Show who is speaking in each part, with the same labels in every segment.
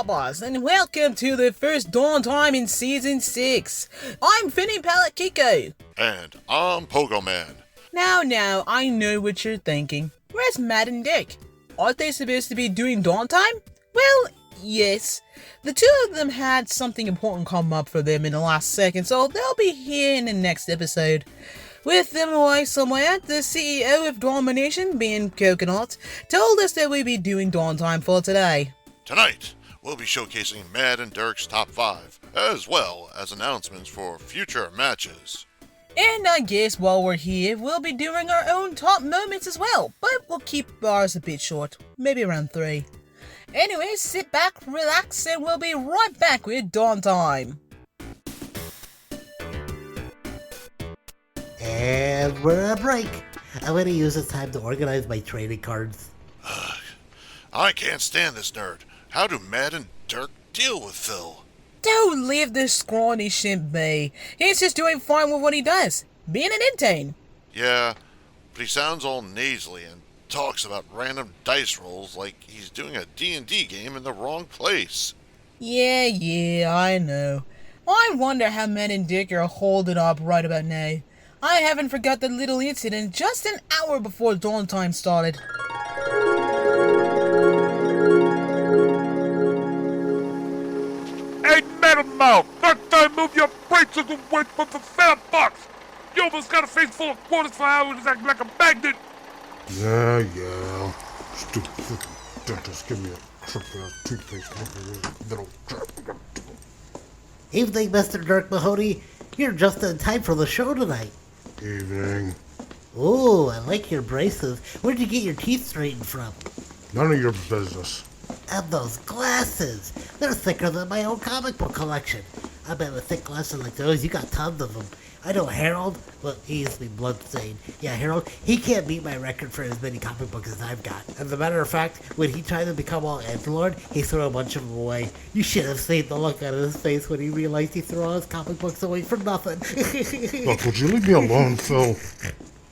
Speaker 1: Bobbers, and welcome to the first Dawntime in Season 6. I'm Finny Kiko.
Speaker 2: And I'm Pogoman.
Speaker 1: Now, I know what you're thinking. Where's Matt and Dirk? Aren't they supposed to be doing Dawntime? Well, yes. The two of them had something important come up for them in the last second, so they'll be here in the next episode. With them away somewhere, the CEO of Dawnmination, being Coconut, told us that we'd be doing Dawntime for today.
Speaker 2: Tonight, we'll be showcasing Matt and Dirk's top 5, as well as announcements for future matches.
Speaker 1: And I guess while we're here, we'll be doing our own top moments as well, but we'll keep ours a bit short, maybe around 3. Anyway, sit back, relax, and we'll be right back with Dawntime.
Speaker 3: And we're on break. I'm going to use this time to organize my trading cards.
Speaker 2: I can't stand this nerd. How do Matt and Dirk deal with Phil?
Speaker 1: Don't leave this scrawny shimp be. He's just doing fine with what he does, being an intern.
Speaker 2: Yeah, but he sounds all nasally and talks about random dice rolls like he's doing a D&D game in the wrong place.
Speaker 1: Yeah, I know. I wonder how Matt and Dirk are holding up right about now. I haven't forgot the little incident just an hour before Dawntime started.
Speaker 4: Hey, Metal Mouth! Next time move your braces away from the fat box! You almost got a face full of quarters for hours acting like a magnet!
Speaker 5: Yeah. Stupid freaking dentist, give me a triple-ass toothpaste. Little crap.
Speaker 3: Evening, Mr. Dirk Mahoney. You're just in time for the show tonight.
Speaker 5: Evening.
Speaker 3: Ooh, I like your braces. Where'd you get your teeth straightened from?
Speaker 5: None of your business.
Speaker 3: And those glasses. They're thicker than my own comic book collection. I bet with thick glasses like those, you got tons of them. I know Harold, well, he used to be bloodstained. Yeah, Harold, he can't beat my record for as many comic books as I've got. As a matter of fact, when he tried to become all Edgelord, he threw a bunch of them away. You should have seen the look on his face when he realized he threw all his comic books away for nothing.
Speaker 5: Look, would you leave me alone, Phil?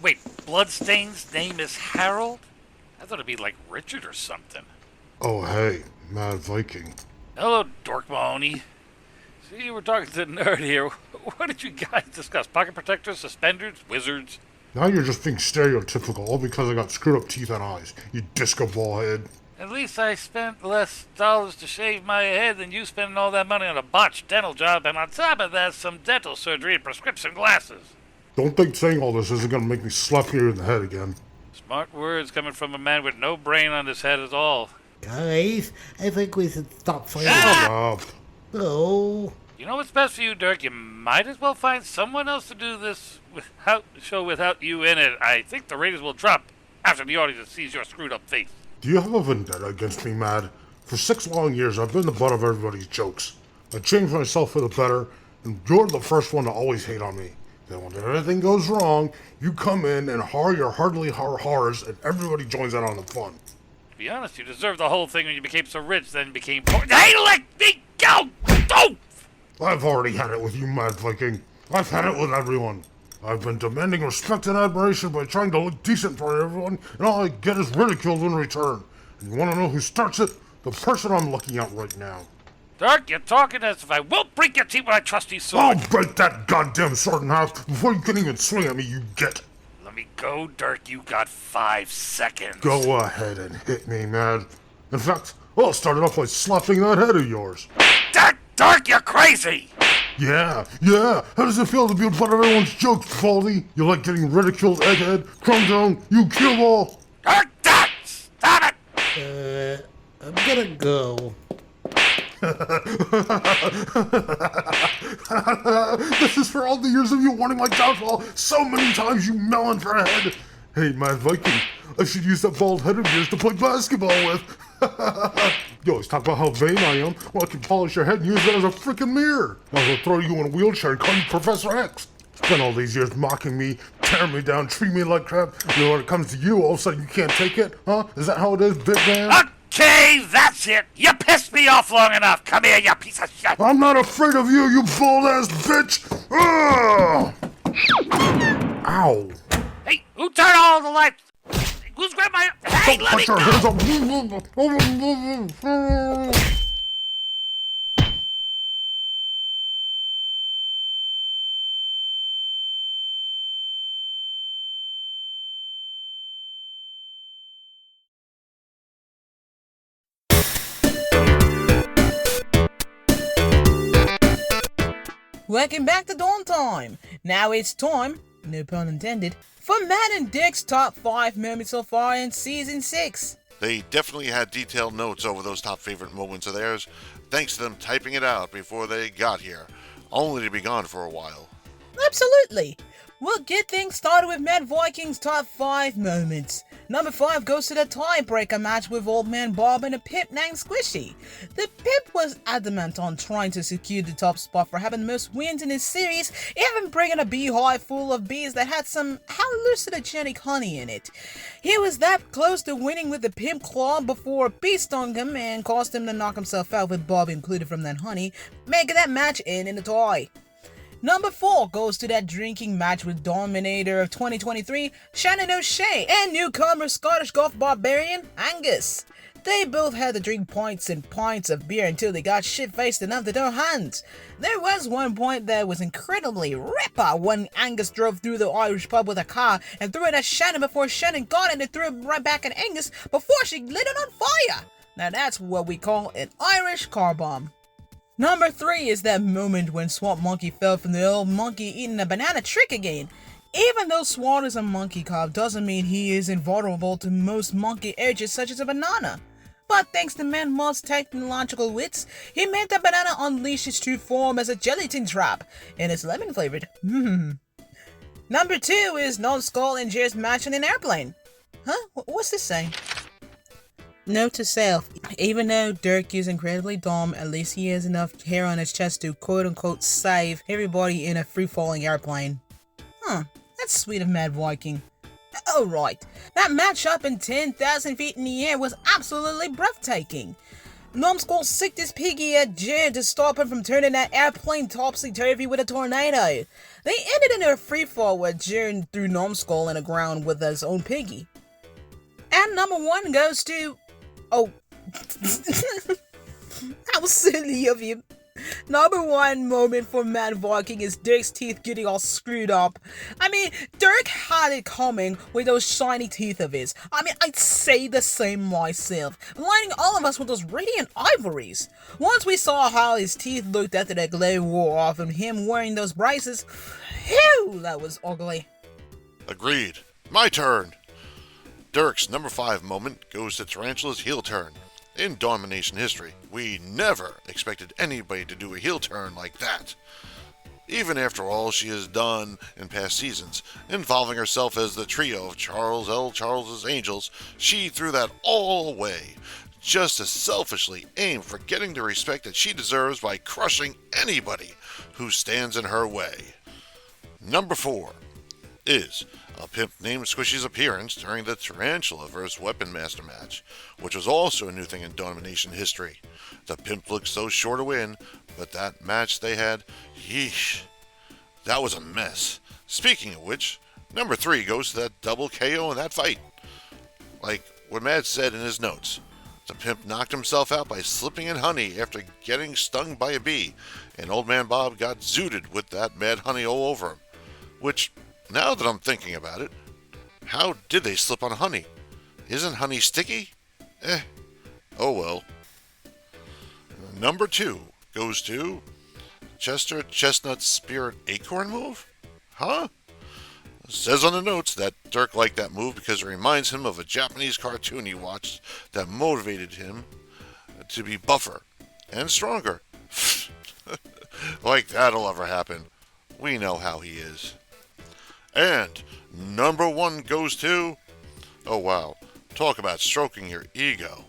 Speaker 4: Wait, Bloodstain's name is Harold? I thought it'd be like Richard or something.
Speaker 5: Oh, hey, Mad Viking.
Speaker 4: Hello, Dork Mahoney. See, we're talking to the nerd here. What did you guys discuss? Pocket protectors, suspenders, wizards?
Speaker 5: Now you're just being stereotypical, all because I got screwed up teeth and eyes, you disco ball head.
Speaker 4: At least I spent less dollars to shave my head than you spending all that money on a botched dental job, and on top of that, some dental surgery and prescription glasses.
Speaker 5: Don't think saying all this isn't gonna make me slap you in the head again.
Speaker 4: Smart words coming from a man with no brain on his head at all.
Speaker 3: Guys, I think we should stop fighting.
Speaker 5: Shut up.
Speaker 3: Oh.
Speaker 4: You know what's best for you, Dirk? You might as well find someone else to do this show without you in it. I think the ratings will drop after the audience sees your screwed up face.
Speaker 5: Do you have a vendetta against me, Mad? For 6 long years, I've been the butt of everybody's jokes. I changed myself for the better, and you're the first one to always hate on me. Then when everything goes wrong, you come in and har your hardly horrors, and everybody joins in on the fun.
Speaker 4: To be honest, you deserved the whole thing when you became so rich, then became poor. Hey, let me go! Don't!
Speaker 5: I've already had it with you, Mad Viking. I've had it with everyone. I've been demanding respect and admiration by trying to look decent for everyone, and all I get is ridiculed in return. And you want to know who starts it? The person I'm looking at right now.
Speaker 4: Dirk, you're talking as if I won't break your teeth with my trusty sword.
Speaker 5: I'll break that goddamn sword in half before you can even swing at me, you get.
Speaker 4: Let me go, Dirk. You got 5 seconds.
Speaker 5: Go ahead and hit me, Mad. In fact, I'll start it off by slapping that head of yours.
Speaker 4: Dirk, you're crazy!
Speaker 5: Yeah. How does it feel to be a butt of everyone's jokes, Baldy? You like getting ridiculed, egghead? Calm down, you kill ball.
Speaker 4: Dirk, stop it!
Speaker 3: I'm gonna go.
Speaker 5: This is for all the years of you wanting my downfall so many times, you melon for a head. Hey, Mad Viking, I should use that bald head of yours to play basketball with. You always talk about how vain I am. Well, I can polish your head and use it as a freaking mirror. I'll throw you in a wheelchair and call you Professor X. Spent all these years mocking me, tearing me down, treating me like crap. You know, when it comes to you, all of a sudden you can't take it? Huh? Is that how it is, big man?
Speaker 4: Okay, that's it. You pissed me off long enough. Come here, you piece of shit.
Speaker 5: I'm not afraid of you, you bald-ass bitch! Ugh! Ow.
Speaker 4: Hey, who turned all the lights? Who's grabbed my... Hey,
Speaker 5: Don't
Speaker 4: let me
Speaker 5: put your
Speaker 4: go!
Speaker 5: hands up!
Speaker 1: Welcome back to Dawntime. Now it's time, no pun intended, for Matt and Dick's top 5 moments so far in Season 6.
Speaker 2: They definitely had detailed notes over those top favorite moments of theirs, thanks to them typing it out before they got here, only to be gone for a while.
Speaker 1: Absolutely. We'll get things started with Matt Vyking's top 5 moments. Number 5 goes to the tiebreaker match with Old Man Bob and a Pimp named Squishy. The Pimp was adamant on trying to secure the top spot for having the most wins in his series, even bringing a beehive full of bees that had some hallucinogenic honey in it. He was that close to winning with the Pimp Claw before a bee stung him and caused him to knock himself out with Bob included from that honey, making that match end in a tie. Number 4 goes to that drinking match with Dominator of 2023, Shannon O'Shea, and newcomer Scottish golf barbarian, Angus. They both had to drink pints and pints of beer until they got shit-faced enough to throw hands. There was one point that was incredibly ripper when Angus drove through the Irish pub with a car and threw it at Shannon before Shannon got it and threw it right back at Angus before she lit it on fire. Now that's what we call an Irish car bomb. Number 3 is that moment when Swamp Monkey fell from the old monkey eating a banana trick again. Even though Swart is a monkey cop doesn't mean he is invulnerable to most monkey urges such as a banana. But thanks to Manmoth's technological wits, he made the banana unleash its true form as a gelatin trap, and it's lemon flavored. Number 2 is Numbskull and Jer's match in an airplane. Huh? What's this saying? Note to self, even though Dirk is incredibly dumb, at least he has enough hair on his chest to quote-unquote save everybody in a free-falling airplane. That's sweet of Mad Vyking. Oh right, that match up in 10,000 feet in the air was absolutely breathtaking. Numbskull sicked his piggy at Jer to stop him from turning that airplane topsy-turvy with a tornado. They ended in a free-fall where Jer threw Numbskull in the ground with his own piggy. And number 1 goes to... Oh, how silly of you. Number 1 moment for Mad Vyking is Dirk's teeth getting all screwed up. I mean, Dirk had it coming with those shiny teeth of his. I mean, I'd say the same myself, blinding all of us with those radiant ivories. Once we saw how his teeth looked after that glow wore off and him wearing those braces, phew, that was ugly.
Speaker 2: Agreed. My turn. Dirk's number 5 moment goes to Tarantula's heel turn. In Dawnmination history, we never expected anybody to do a heel turn like that. Even after all she has done in past seasons, involving herself as the trio of Charles's Angels, she threw that all away, just as selfishly aimed for getting the respect that she deserves by crushing anybody who stands in her way. Number 4 is a Pimp named Squishy's appearance during the Tarantula vs. Weapon Master match, which was also a new thing in Dawnmination history. The Pimp looked so sure to win, but that match they had, yeesh, that was a mess. Speaking of which, number 3 goes to that double KO in that fight. Like what Matt said in his notes, the Pimp knocked himself out by slipping in honey after getting stung by a bee, and Old Man Bob got zooted with that mad honey all over him. Which, now that I'm thinking about it, how did they slip on honey? Isn't honey sticky? Oh well. Number 2 goes to Jester Chestnut's Spirit Acorn move? Huh? It says on the notes that Dirk liked that move because it reminds him of a Japanese cartoon he watched that motivated him to be buffer and stronger. Like that'll ever happen. We know how he is. And number 1 goes to... Oh wow, talk about stroking your ego.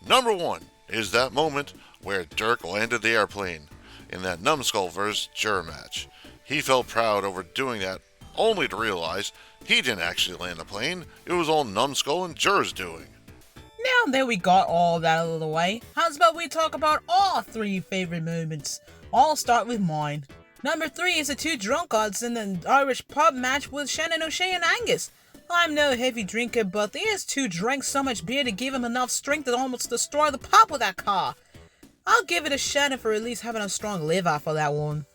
Speaker 2: Number 1 is that moment where Dirk landed the airplane in that Numbskull vs. Jer match. He felt proud over doing that, only to realize he didn't actually land the plane. It was all Numbskull and Jer's doing.
Speaker 1: Now that we got all that out of the way, how's about we talk about all 3 favorite moments? I'll start with mine. Number 3 is the 2 drunkards in the Irish pub match with Shannon O'Shea and Angus. I'm no heavy drinker, but these 2 drank so much beer to give him enough strength to almost destroy the pub with that car. I'll give it to Shannon for at least having a strong liver for that one.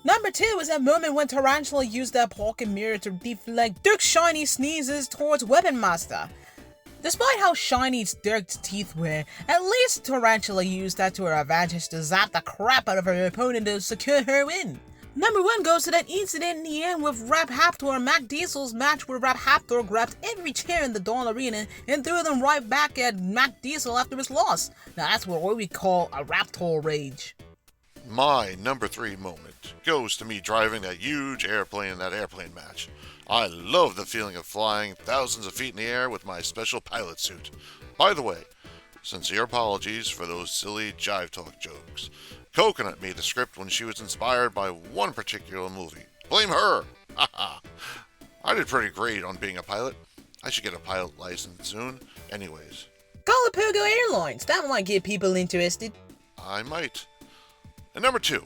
Speaker 1: Number 2 is that moment when Tarantula used that pocket mirror to deflect Dirk's shiny sneezes towards Weapon Master. Despite how shiny Dirk's teeth were, at least Tarantula used that to her advantage to zap the crap out of her opponent to secure her win. Number 1 goes to that incident in the end with Raphaptor and Mac Diesel's match where Raphaptor grabbed every chair in the Dawn Arena and threw them right back at Mac Diesel after his loss. Now that's what we call a Raptor rage.
Speaker 2: My number 3 moment goes to me driving that huge airplane in that airplane match. I love the feeling of flying thousands of feet in the air with my special pilot suit. By the way, sincere apologies for those silly jive talk jokes. Coconut made the script when she was inspired by one particular movie. Blame her! Haha. I did pretty great on being a pilot. I should get a pilot license soon. Anyways.
Speaker 1: Call it Pogo Airlines. That might get people interested.
Speaker 2: I might. And number 2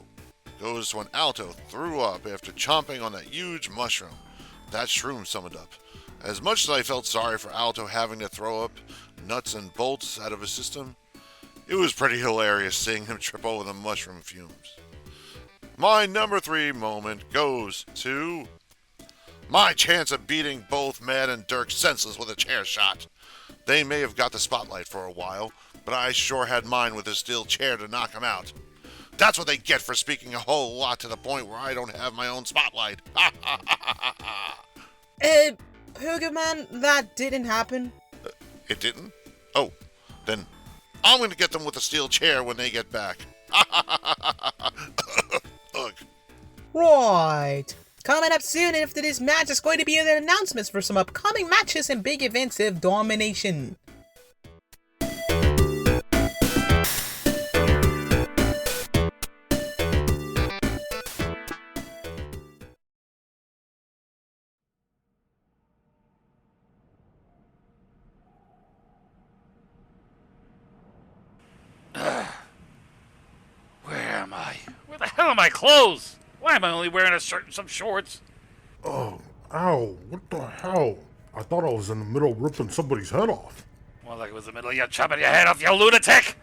Speaker 2: goes to when Alto threw up after chomping on that huge mushroom. That shroom summed up. As much as I felt sorry for Alto having to throw up nuts and bolts out of his system, it was pretty hilarious seeing him trip over the mushroom fumes. My number 3 moment goes to my chance of beating both Mad and Dirk senseless with a chair shot. They may have got the spotlight for a while, but I sure had mine with a steel chair to knock him out. That's what they get for speaking a whole lot to the point where I don't have my own spotlight.
Speaker 1: Pogoman, that didn't happen.
Speaker 2: It didn't? Oh, then I'm going to get them with a steel chair when they get back. Ugh.
Speaker 1: Right. Coming up soon after this match is going to be the announcements for some upcoming matches and big events of Dawnmination.
Speaker 4: Where the hell are my clothes? Why am I only wearing a shirt and some shorts?
Speaker 5: Oh, ow, what the hell? I thought I was in the middle of ripping somebody's head off.
Speaker 4: Well, like it was the middle of you chopping your head off, you lunatic!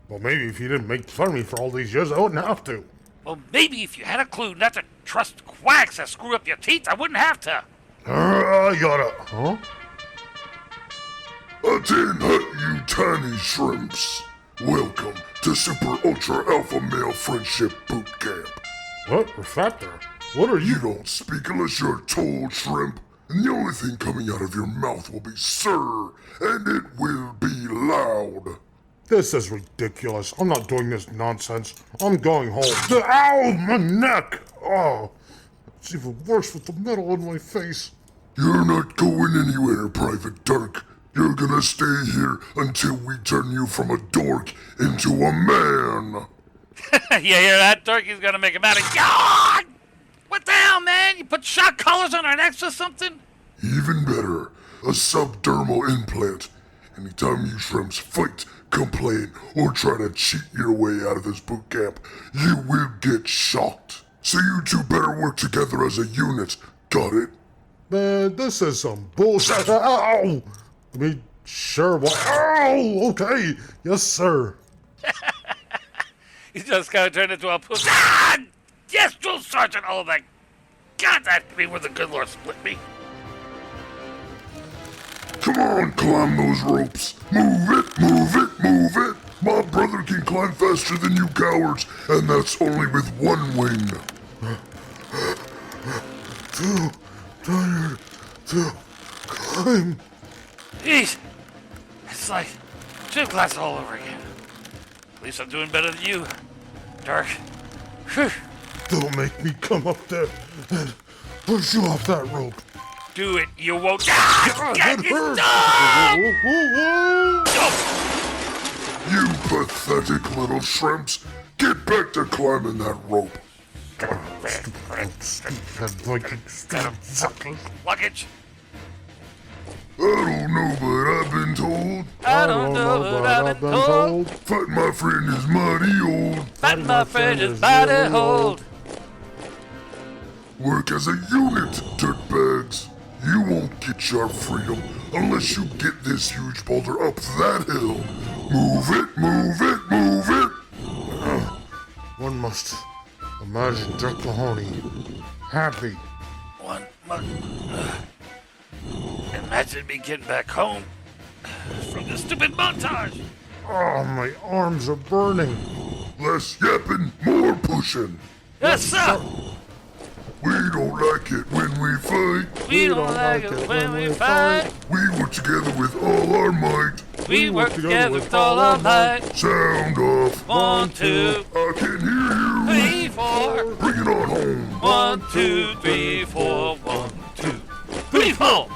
Speaker 5: Well, maybe if you didn't make fun of me for all these years, I wouldn't have to.
Speaker 4: Well, maybe if you had a clue not to trust quacks that screw up your teeth, I wouldn't have to.
Speaker 5: Yada. Huh?
Speaker 6: Attend hut, you tiny shrimps. Welcome to Super Ultra Alpha Male Friendship Boot Camp.
Speaker 5: What? Raphaptor? What are
Speaker 6: You
Speaker 5: you?
Speaker 6: don't speak unless you're told, shrimp. And the only thing coming out of your mouth will be sir, and it will be loud.
Speaker 5: This is ridiculous. I'm not doing this nonsense. I'm going home. Ow, my neck! Oh, it's even worse with the metal in my face.
Speaker 6: You're not going anywhere, Private Dirk. You're gonna stay here until we turn you from a dork into a man.
Speaker 4: You hear that, Dirk? He's gonna make him out of God! What the hell, man? You put shock collars on our necks or something?
Speaker 6: Even better, a subdermal implant. Anytime you shrimps fight, complain, or try to cheat your way out of this boot camp, you will get shocked. So you two better work together as a unit. Got it?
Speaker 5: Man, this is some bullshit. Ow! I mean, sure, what? Ow! Okay. Yes, sir.
Speaker 4: He's just gonna turn into a pussy. Ah! Yes, Drill Sergeant! Oh, my God, that be where the good Lord split me.
Speaker 6: Come on, climb those ropes. Move it, move it, move it. My brother can climb faster than you cowards, and that's only with one wing.
Speaker 5: Too tired to climb.
Speaker 4: Jeez. It's like gym class all over again. At least I'm doing better than you, Dirk. Whew.
Speaker 5: Don't make me come up there and push you off that rope.
Speaker 4: Do it, you won't. Ah!
Speaker 5: That
Speaker 4: Get
Speaker 5: hurts.
Speaker 4: stop!
Speaker 6: You pathetic little shrimps. Get back to climbing that rope.
Speaker 5: Stupid Viking. Stupid.
Speaker 4: Luggage.
Speaker 6: I don't know, but I've been told.
Speaker 4: I don't know, but I've been told.
Speaker 6: Fight my friend is mighty old.
Speaker 4: Fight my friend is body hold.
Speaker 6: Work as a unit, dirtbags. You won't get your freedom unless you get this huge boulder up that hill. Move it, move it, move it.
Speaker 5: One must imagine Dirk Mahoney happy.
Speaker 4: One month. Imagine me getting back home from this stupid montage.
Speaker 5: Oh, my arms are burning.
Speaker 6: Less yapping, more pushing.
Speaker 4: Yes, sir.
Speaker 6: We don't like it when we fight.
Speaker 4: We don't like it when we fight.
Speaker 6: We work together with all our might.
Speaker 4: We work together with all our might.
Speaker 6: Sound off.
Speaker 4: 1, 2,
Speaker 6: I can hear you.
Speaker 4: 3, 4.
Speaker 6: Bring it on home.
Speaker 4: 1, 2, 3, 4. 1, 2, 3, 4.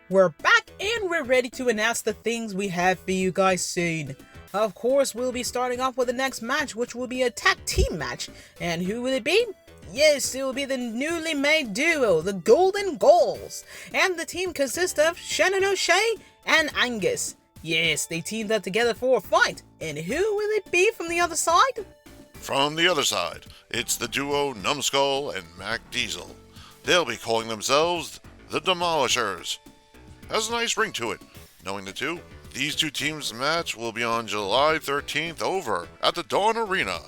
Speaker 1: We're back and we're ready to announce the things we have for you guys soon. Of course, we'll be starting off with the next match, which will be a tag team match. And who will it be? Yes, it will be the newly made duo, the Golden Goals. And the team consists of Shannon O'Shea and Angus. Yes, they teamed up together for a fight. And who will it be from the other side?
Speaker 2: From the other side, it's the duo Numbskull and Mac Diesel. They'll be calling themselves the Demolishers. Has a nice ring to it. Knowing the two, these two teams' match will be on July 13th over at the Dawn Arena.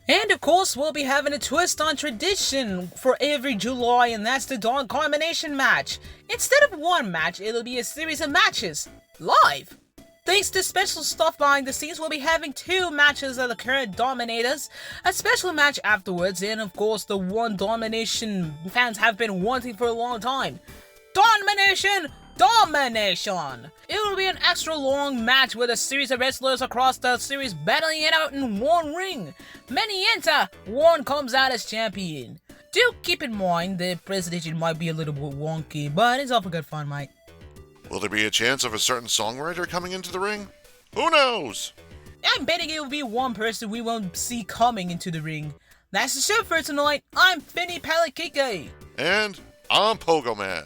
Speaker 1: And of course, we'll be having a twist on tradition for every July, and that's the Dawnmination match. Instead of one match, it'll be a series of matches, live. Thanks to special stuff behind the scenes, we'll be having 2 matches of the current Dominators, a special match afterwards, and of course the one Dawnmination fans have been wanting for a long time. Dawnmination! Domination! It will be an extra long match with a series of wrestlers across the series battling it out in one ring. Many enter, one comes out as champion. Do keep in mind the presentation might be a little bit wonky, but it's all for good fun, mate.
Speaker 2: Will there be a chance of a certain songwriter coming into the ring? Who knows?
Speaker 1: I'm betting it will be one person we won't see coming into the ring. That's the show for tonight. I'm Finny Palikike.
Speaker 2: And I'm Pogoman.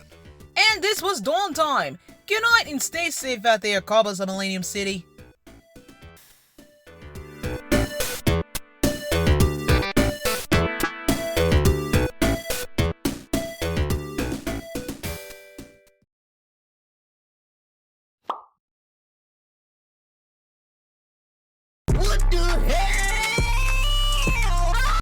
Speaker 1: And this was Dawntime. Good night and stay safe out there, cobblers of Millennium City.